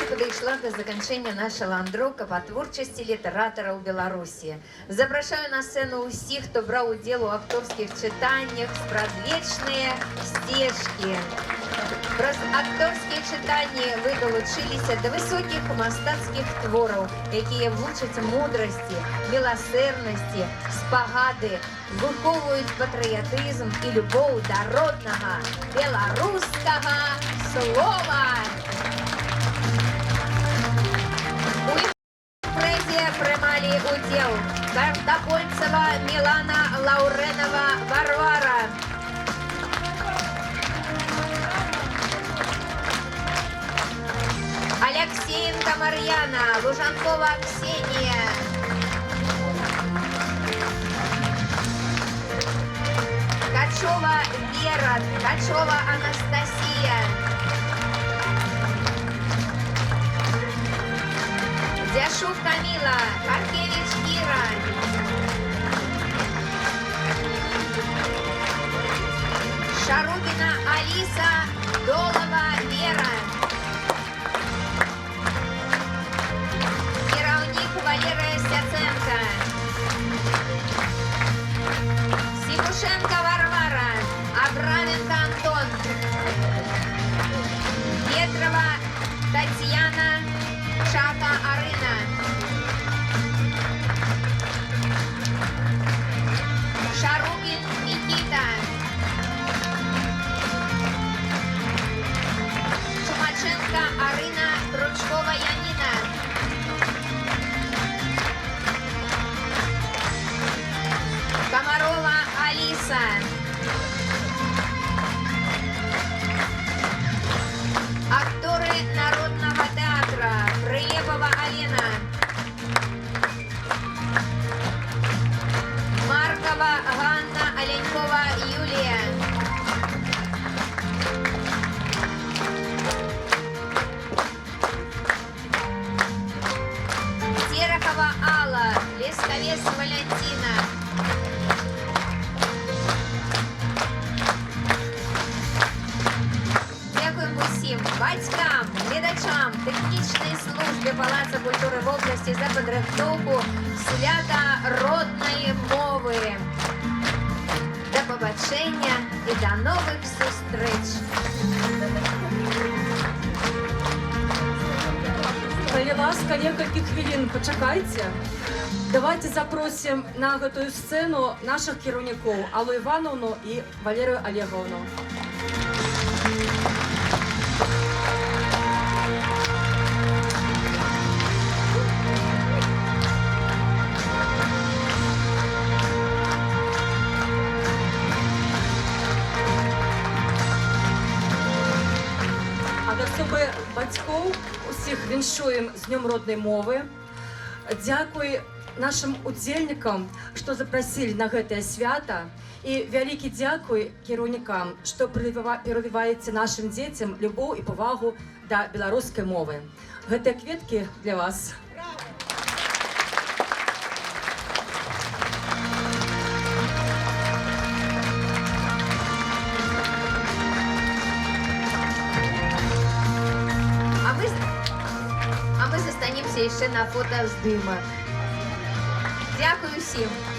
подошла до заканчэння наша ландроўка па творчасці літаратараў Беларусі. Запрашаю на сцэну ўсіх, хто браў удзел у акторскіх чытаннях спрадвечныя сцежкі. Праз акторскія чытанні вы далучыліся да высокіх мастацкіх твораў, якія вучаць мудрасці, міласэрнасці, спагады, выхоўваюць патрыятызм і любоў да роднага беларускага слова. У імпрэзе прымалі удзел Картапольцева Мілана, Лаўрэнава Варвара, Алексеенко Марьяна, Лужанкова Ксения, Ткачева Вера, Ткачева Анастасия, Дяшук Камила, Харкевич Кира, Шарубина Алиса, Долова Вера, Валерия Стяценко, Симушенко Варвара, Абраменко Антон, Петрова Татьяна, Шака Арина, Шарубин Никита, Чумаченко Арина, Крючкова Янина, Комарова Алиса, акторы Народного театра Прилепова Алена, Маркова Ганна, Оленькова Юлия, Терехова Алла, Лесковец Валентина, батькам, глядачам, тэхнічнай службе Палаца культуры вобласці за падрыхтоўку свята роднай мовы. Да пабачэння і да новых сустрэч. Калі ласка, некалькі хвілін пачакайце. Давайте запросім на гэтую сцэну наших кіраўнікоў Аллу Івановну і Валерію Олеговну. Особи батьків усіх віншуємо з Днем родної мови. Дякую нашим удзельникам, що запросили на гэта свято. І велике дякую кіраўнікам, що прививаєте нашим дітям любов і повагу до білоруської мови. Гэты кветки для вас. А мы застанемся еще на фото здымах. Дякую всім.